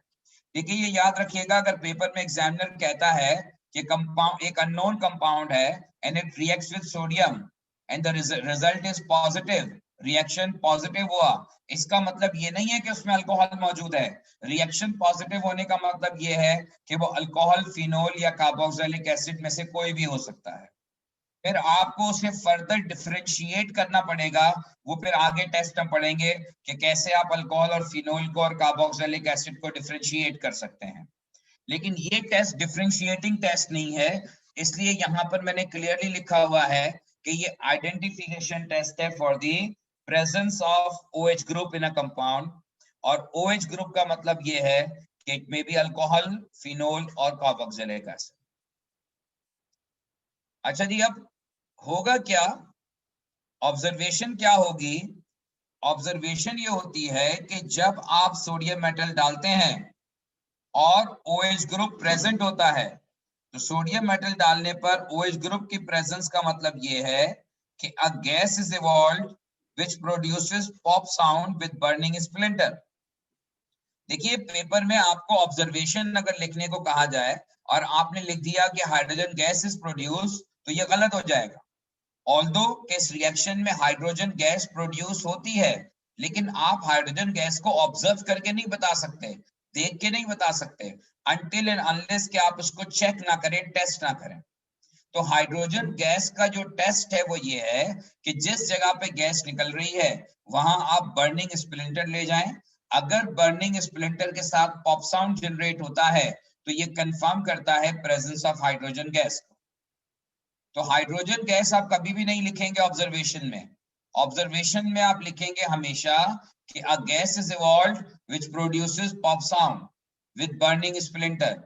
देखिए ये याद रखिएगा, अगर पेपर में एग्जामिनर कहता है कि कंपाउंड एक अननोन कंपाउंड है and it reacts with sodium and the result is positive, reaction positive हुआ, इसका मतलब ये नहीं है कि उसमें अल्कोहल मौजूद है। रिएक्शन पॉजिटिव होने का मतलब ये है कि वो अल्कोहल, फिनोल या कार्बोक्सिलिक एसिड में से कोई भी हो सकता है। फिर आपको उसे फर्दर डिफरेंशिएट करना पड़ेगा, वो फिर आगे टेस्ट हम पढ़ेंगे कि कैसे आप अल्कोहल और फिनोल को और कार्बोक्सिलिक एसिड को डिफरेंशिएट कर सकते हैं। लेकिन ये टेस्ट डिफरेंशिएटिंग टेस्ट नहीं है, इसलिए यहां पर मैंने क्लियरली लिखा हुआ है कि ये आइडेंटिफिकेशन टेस्ट है for the presence of OH group in a compound. और OH ग्रुप का मतलब ये है कि it may be alcohol, phenol और कार्बोक्सिलिक एसिड। अच्छा जी, अब होगा क्या, ऑब्जर्वेशन क्या होगी? ऑब्जर्वेशन ये होती है कि जब आप सोडियम मेटल डालते हैं और OH ग्रुप प्रेजेंट होता है, तो सोडियम मेटल डालने पर OH ग्रुप की प्रेजेंस का मतलब ये है कि a gas is evolved which produces pop sound with burning splinter. देखिए पेपर में आपको ऑब्जर्वेशन अगर लिखने को कहा जाए और आपने लिख दिया कि हाइड्रोजन गैस इज प्रोड्यूस, तो ये गलत हो जाएगा। ऑल्दो कि इस रिएक्शन में हाइड्रोजन गैस प्रोड्यूस होती है, लेकिन आप हाइड्रोजन गैस को ऑब्जर्व करके नहीं बता सकते, देख के नहीं बता सकते, अनटिल एंड अनलेस कि आप उसको चेक ना करें, टेस्ट ना करें। तो हाइड्रोजन गैस का जो टेस्ट है वो ये है कि जिस जगह पे गैस निकल रही है वहां आप बर्निंग स्प्लिंटर ले जाएं। अगर बर्निंग स्प्लिंटर के साथ पॉप साउंड जनरेट होता है तो ये कंफर्म करता है प्रेजेंस ऑफ हाइड्रोजन गैस। तो हाइड्रोजन गैस आप कभी भी नहीं लिखेंगे ऑब्जर्वेशन में। ऑब्जर्वेशन में आप लिखेंगे हमेशा कि a gas is evolved which produces pop sound with burning splinter,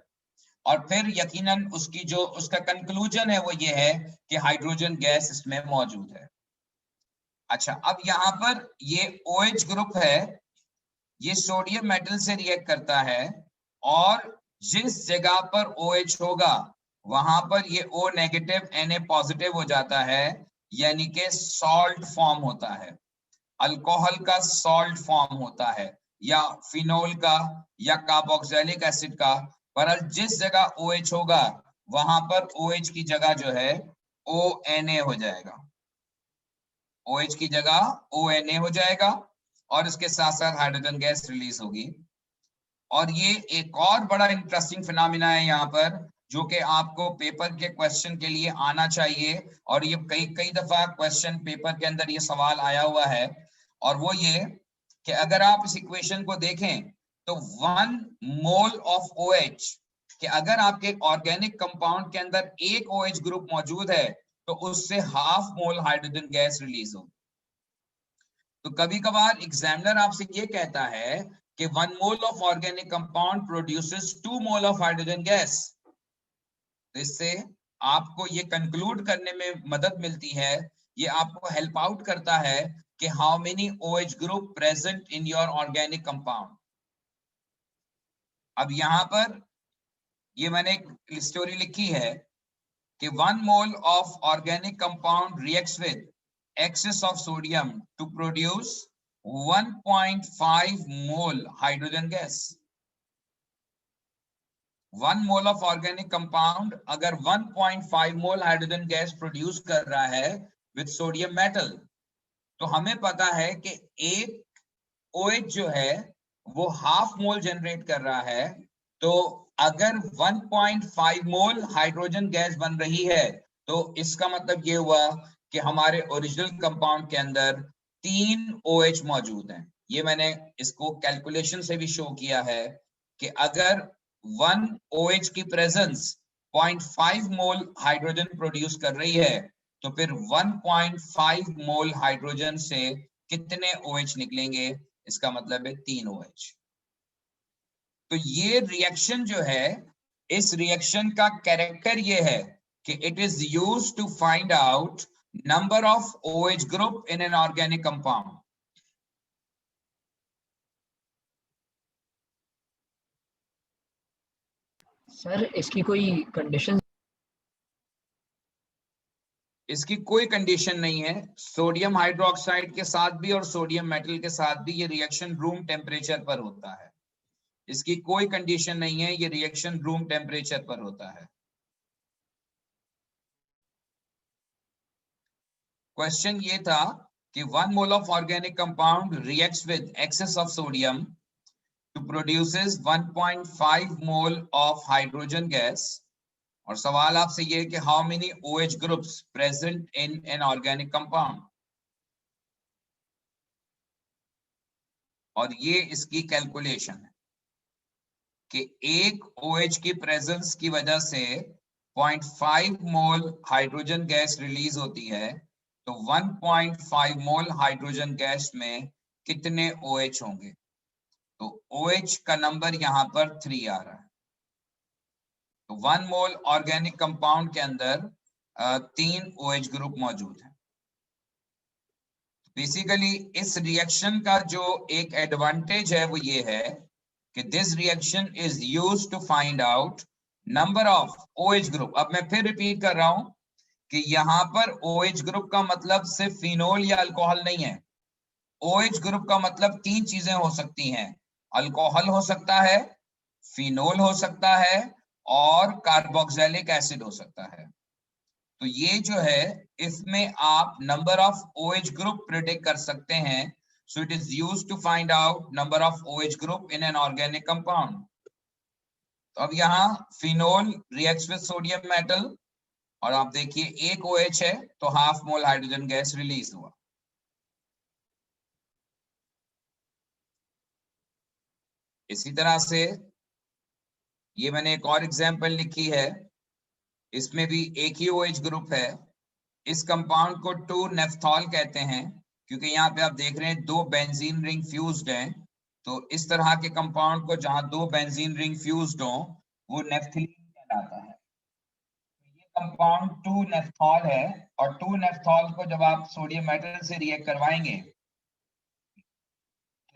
और फिर यकीनन उसकी जो उसका कंक्लूजन है वो ये है कि हाइड्रोजन गैस इसमें मौजूद है। अच्छा, अब यहां पर ये OH ग्रुप है, ये सोडियम मेटल से रिएक्ट करता है, और जिस जगह पर OH होगा वहां पर ये O नेगेटिव Na पॉजिटिव हो जाता है, यानी कि सॉल्ट फॉर्म होता है, अल्कोहल का सॉल्ट फॉर्म होता है, या फिनोल का, या कार्बोक्सिलिक एसिड का। पर जिस जगह OH होगा वहां पर OH की जगह जो है ONA हो जाएगा, OH की जगह ONA हो जाएगा, और इसके साथ साथ हाइड्रोजन गैस रिलीज होगी। और ये एक और बड़ा इंटरेस्टिंग फिनोमिना है यहाँ पर, जो कि आपको पेपर के क्वेश्चन के लिए आना चाहिए, और ये कई कई दफा क्वेश्चन पेपर के अंदर ये सवाल आया हुआ है। और वो ये कि अगर आप इस इक्वेशन को देखें तो 1 मोल ऑफ OH, कि अगर आपके ऑर्गेनिक कंपाउंड के अंदर एक OH ग्रुप मौजूद है तो उससे half mole hydrogen gas release होगी। तो कभी कभार एग्जामिनर आपसे ये कहता है कि 1 mole of organic compound produces 2 mole of hydrogen gas. तो इससे आपको ये कंक्लूड करने में मदद मिलती है, ये आपको हेल्प आउट करता है कि how many OH group present in your organic compound. अब यहां पर ये मैंने एक स्टोरी लिखी है कि 1 mole of organic compound reacts with excess of sodium to produce 1.5 mole hydrogen gas। 1 mole of organic compound अगर 1.5 मोल हाइड्रोजन गैस प्रोड्यूस कर रहा है विद सोडियम मेटल, तो हमें पता है कि एक OH जो है वो हाफ मोल जनरेट कर रहा है। तो अगर 1.5 मोल हाइड्रोजन गैस बन रही है तो इसका मतलब ये हुआ कि हमारे ओरिजिनल कंपाउंड के अंदर 3 OH मौजूद हैं। ये मैंने इसको कैलकुलेशन से भी शो किया है कि अगर 1 OH की प्रेजेंस 0.5 मोल हाइड्रोजन प्रोड्यूस कर रही है तो फिर 1.5 मोल हाइड्रोजन से कितने OH निकलेंगे, इसका मतलब है 3 OH। तो ये रिएक्शन जो है, इस रिएक्शन का कैरेक्टर ये है कि it is used to find out number of OH group in an organic compound. Sir इसकी कोई कंडीशन? इसकी कोई कंडीशन नहीं है। सोडियम हाइड्रोक्साइड के साथ भी और सोडियम मेटल के साथ भी ये रिएक्शन रूम टेम्परेचर पर होता है। इसकी कोई कंडीशन नहीं है, ये रिएक्शन रूम टेम्परेचर पर होता है। क्वेश्चन ये था कि 1 mole of organic compound reacts with excess of sodium to produces 1.5 mole of hydrogen gas, और सवाल आपसे ये कि how many OH groups present in an organic compound, और ये इसकी कैलकुलेशन है कि एक OH की प्रेजेंस की वजह से 0.5 मोल हाइड्रोजन गैस रिलीज होती है। तो 1.5 मोल हाइड्रोजन गैस में कितने OH होंगे, तो OH का नंबर यहां पर 3 आ रहा है। तो 1 मोल ऑर्गेनिक कंपाउंड के अंदर 3 OH ग्रुप मौजूद है। बेसिकली इस रिएक्शन का जो एक एडवांटेज है वो ये है कि this reaction is used to find out number of OH group. अब मैं फिर रिपीट कर रहा हूं कि यहां पर OH ग्रुप का मतलब सिर्फ फिनोल या अल्कोहल नहीं है। OH ग्रुप का मतलब 3 चीजें हो सकती हैं, अल्कोहल हो सकता है, फिनोल हो सकता है, और कार्बोक्सिलिक एसिड हो सकता है। तो ये जो है इसमें आप number of OH group predict कर सकते हैं. So it is used to find out number of OH group in an organic compound. तो अब यहाँ phenol reacts with sodium metal और आप देखिए एक OH है तो half mole hydrogen gas release हुआ. इसी तरह से ये मैंने एक और एग्जांपल लिखी है, इसमें भी एक ही OH ग्रुप है. इस कंपाउंड को 2-नेफ्थॉल कहते हैं क्योंकि यहाँ पे आप देख रहे हैं दो बेंजीन रिंग फ्यूज्ड हैं. तो इस तरह के कंपाउंड को जहां दो बेंजीन रिंग फ्यूज्ड हो वो नेफ्थलीन कहलाता है. तो ये कंपाउंड 2-नेफ्थॉल है और 2-नेफ्थॉल को जब आप सोडियम मेटल से रिएक्ट करवाएंगे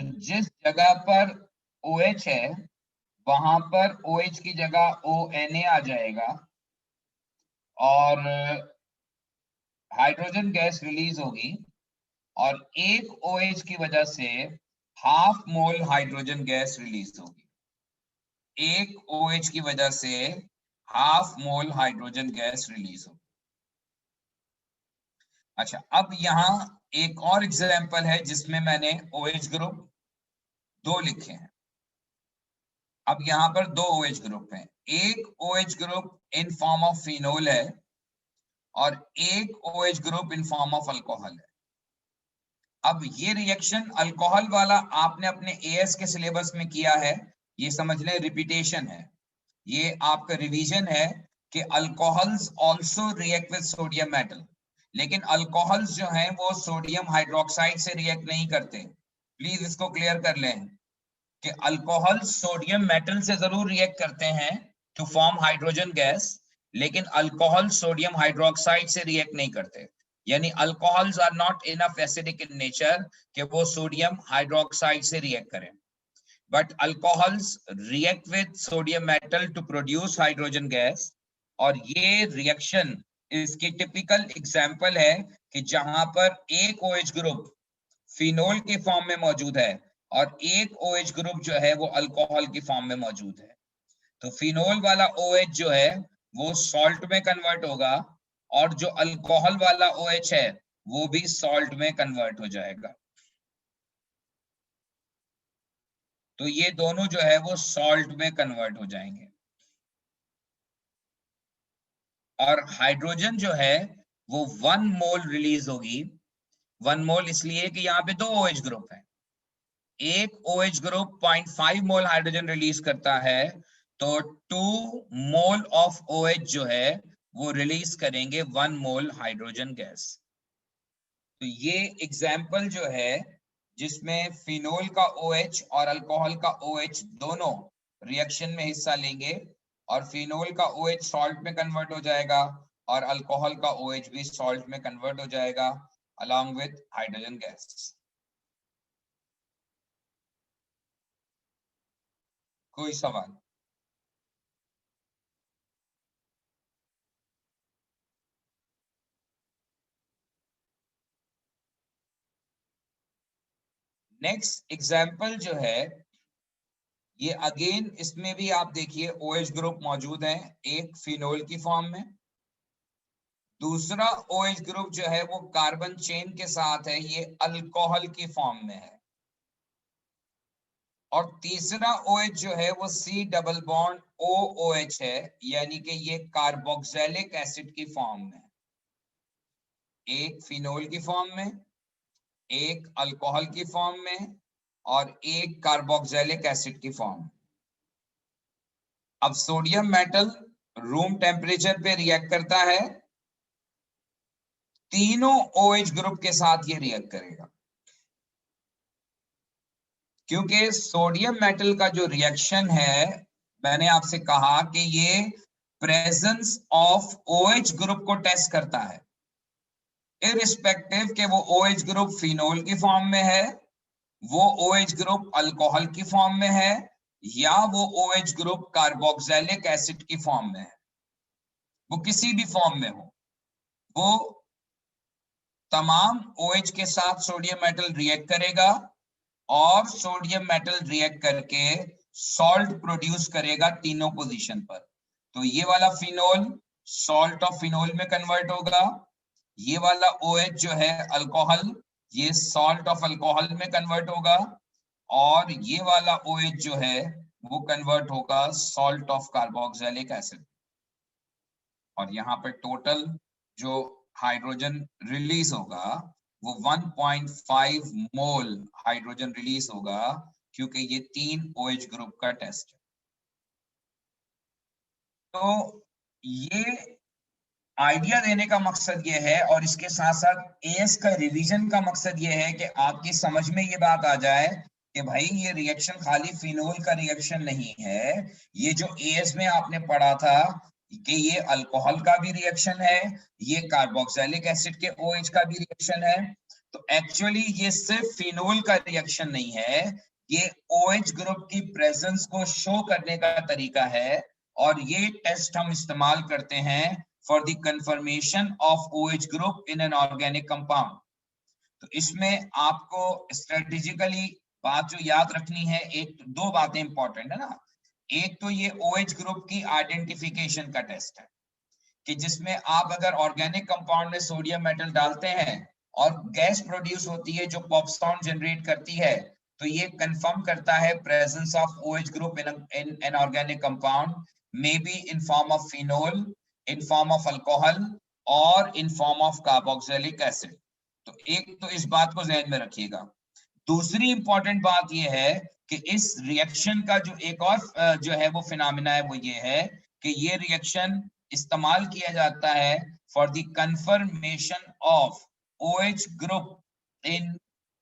तो जिस जगह पर OH है वहां पर OH की जगह ONA आ जाएगा और हाइड्रोजन गैस रिलीज होगी और एक OH की वजह से half mole hydrogen gas release होगी. एक OH की वजह से half mole hydrogen gas release होगी. अच्छा, अब यहाँ एक और एग्जांपल है जिसमें मैंने OH ग्रुप 2 लिखे हैं. अब यहाँ पर दो OH ग्रुप हैं. एक OH group in form of phenol है और एक OH group in form of alcohol है. अब ये रिएक्शन अल्कोहल वाला आपने अपने AS के सिलेबस में किया है, ये समझ लें रिपीटेशन है, ये आपका रिवीजन है कि alcohols also react with sodium metal. लेकिन अल्कोहल्स जो हैं वो सोडियम हाइड्रोक्साइड से रिएक्ट नहीं करते. प्लीज इसको क्लियर कर लें कि अल्कोहल सोडियम मेटल से जरूर रिएक्ट करते हैं टू फॉर्म हाइड्रोजन गैस, लेकिन अल्कोहल सोडियम हाइड्रोक्साइड से रिएक्ट नहीं करते. यानी alcohols are not enough acidic in nature कि वो सोडियम हाइड्रोक्साइड से रिएक्ट करें. But alcohols react with sodium metal to produce hydrogen gas. और ये रिएक्शन इसकी टिपिकल एग्जांपल है कि जहां पर एक OH ग्रुप फिनोल के फॉर्म में मौजूद है और एक OH ग्रुप जो है वो अल्कोहल की फॉर्म में मौजूद है. तो फिनोल वाला OH जो है वो सॉल्ट में कन्वर्ट होगा और जो अल्कोहल वाला OH है वो भी सॉल्ट में कन्वर्ट हो जाएगा. तो ये दोनों जो है वो सॉल्ट में कन्वर्ट हो जाएंगे. और हाइड्रोजन जो है वो 1 मोल रिलीज होगी. 1 मोल इसलिए कि यहाँ पे दो OH ग्रुप है. एक OH ग्रुप 0.5 मोल हाइड्रोजन रिलीज करता है तो 2 मोल ऑफ OH जो है वो रिलीज करेंगे 1 मोल हाइड्रोजन गैस. तो ये एग्जाम्पल जो है जिसमें फिनोल का OH और अल्कोहल का OH दोनों रिएक्शन में हिस्सा लेंगे और फिनोल का OH सॉल्ट में कन्वर्ट हो जाएगा और अल्कोहल का OH भी सॉल्ट में कन्वर्ट हो जाएगा अलॉन्ग विद हाइड्रोजन गैस. कोई सवाल? नेक्स्ट एग्जाम्पल जो है ये अगेन इसमें भी आप देखिए OH ग्रुप मौजूद है, एक फिनोल की फॉर्म में, दूसरा OH ग्रुप जो है वो कार्बन चेन के साथ है, ये अल्कोहल की फॉर्म में है, और तीसरा OH जो है वो C डबल बॉन्ड OOH है, यानी कि ये कार्बोक्सिलिक एसिड की फॉर्म में, एक फिनोल की फॉर्म में, एक अल्कोहल की फॉर्म में और एक कार्बोक्सिलिक एसिड की फॉर्म. अब सोडियम मेटल रूम टेम्परेचर पे रिएक्ट करता है, तीनों OH ग्रुप के साथ ये रिएक्ट करेगा क्योंकि सोडियम मेटल का जो रिएक्शन है मैंने आपसे कहा कि ये प्रेजेंस ऑफ OH ग्रुप को टेस्ट करता है, इररिस्पेक्टिव के वो OH ग्रुप फिनोल की फॉर्म में है, वो OH ग्रुप अल्कोहल की फॉर्म में है या वो OH ग्रुप कार्बोक्सिलिक एसिड की फॉर्म में है. वो किसी भी फॉर्म में हो, वो तमाम OH के साथ सोडियम मेटल रिएक्ट करेगा और सोडियम मेटल रिएक्ट करके सॉल्ट प्रोड्यूस करेगा तीनों पोजीशन पर. तो ये वाला फिनोल सॉल्ट ऑफ फिनोल में कन्वर्ट होगा, ये वाला OH जो है अल्कोहल, ये सॉल्ट ऑफ अल्कोहल में कन्वर्ट होगा, और ये वाला OH जो है वो कन्वर्ट होगा सॉल्ट ऑफ कार्बोक्सिलिक एसिड। और यहाँ पे टोटल जो हाइड्रोजन रिलीज होगा वो 1.5 मोल हाइड्रोजन रिलीज होगा, क्योंकि ये 3 OH ग्रुप का टेस्ट है। तो ये आइडिया देने का मकसद ये है, और इसके साथ साथ एएस का रिवीजन का मकसद ये है कि आपकी समझ में ये बात आ जाए कि भाई ये रिएक्शन खाली फिनोल का रिएक्शन नहीं है, ये जो एएस में आपने पढ़ा था कि ये अल्कोहल का भी रिएक्शन है, ये कार्बोक्सिलिक एसिड के OH का भी रिएक्शन है। तो एक्चुअली ये सिर्फ फिनोल का रिएक्शन नहीं है, ये OH ग्रुप की प्रेजेंस को शो करने का तरीका है, और ये टेस्ट हम इस्तेमाल करते हैं for the confirmation of OH group in an organic compound। तो इसमें आपको स्ट्रेटेजिकली बात जो याद रखनी है, एक दो बातें इंपॉर्टेंट है ना। एक तो ये OH ग्रुप की आइडेंटिफिकेशन का टेस्ट है, कि जिसमें आप अगर ऑर्गेनिक कंपाउंड में सोडियम मेटल डालते हैं और गैस प्रोड्यूस होती है जो पॉप साउंड जनरेट करती है, तो ये कंफर्म करता है presence of OH group in an organic compound, may be in form of phenol, in form of alcohol, और in form of carboxylic acid. तो एक तो इस बात को ध्यान में रखिएगा। दूसरी इंपॉर्टेंट बात यह है कि इस रिएक्शन का जो एक और जो है वो फिनोमेना है, वो ये है कि ये रिएक्शन इस्तेमाल किया जाता है for the confirmation of OH group in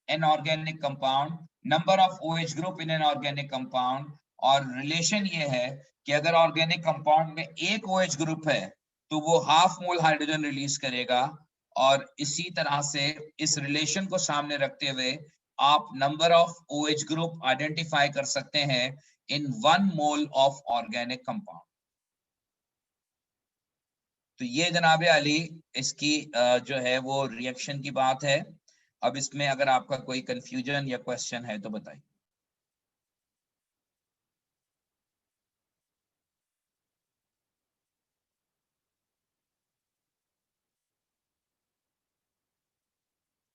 an organic compound, number of OH group in an organic compound. और रिलेशन ये है कि अगर ऑर्गेनिक कंपाउंड में एक OH ग्रुप है तो वो हाफ मोल हाइड्रोजन रिलीज करेगा, और इसी तरह से इस रिलेशन को सामने रखते हुए आप number of OH group identify कर सकते हैं इन 1 मोल ऑफ ऑर्गेनिक कंपाउंड। तो ये जनाब अली इसकी जो है वो रिएक्शन की बात है। अब इसमें अगर आपका कोई कंफ्यूजन या क्वेश्चन है तो बताइए।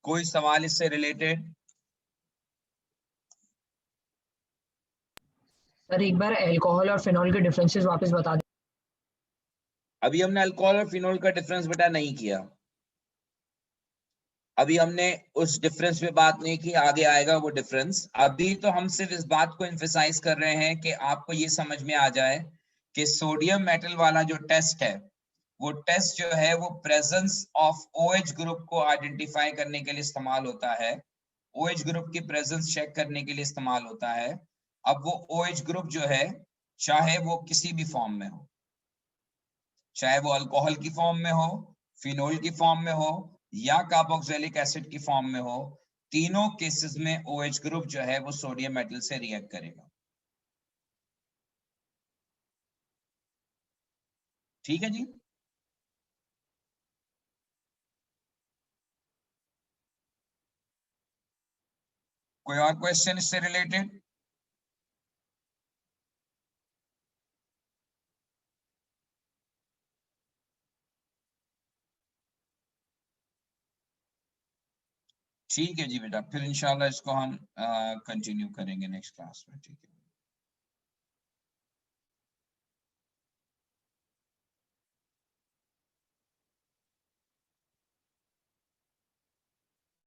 कोई सवाल इससे रिलेटेड? सर एक बार अल्कोहल और फिनॉल के डिफरेंसेस वापस बता दें। अभी हमने अल्कोहल और फिनोल का डिफरेंस बेटा नहीं किया, अभी हमने उस डिफरेंस पे बात नहीं की, आगे आएगा वो डिफरेंस। अभी तो हम सिर्फ इस बात को एम्फसाइज कर रहे हैं कि आपको ये समझ में आ जाए कि सोडियम मेटल वाला जो टेस्ट है, वो टेस्ट जो है वो प्रेजेंस ऑफ OH ग्रुप को आइडेंटिफाई करने के लिए इस्तेमाल होता है, OH ग्रुप की प्रेजेंस चेक करने के लिए इस्तेमाल होता है। अब वो OH ग्रुप जो है, चाहे वो किसी भी फॉर्म में हो, चाहे वो अल्कोहल की फॉर्म में हो, फिनोल की फॉर्म में हो, या कार्बोक्सिलिक एसिड की फॉर्म में हो, तीनों केसेस में OH ग्रुप जो है वो सोडियम मेटल से रिएक्ट करेगा। ठीक है जी। कोई और क्वेश्चन इससे रिलेटेड? ठीक है जी बेटा, फिर इंशाल्लाह इसको हम कंटिन्यू करेंगे नेक्स्ट क्लास में। ठीक है।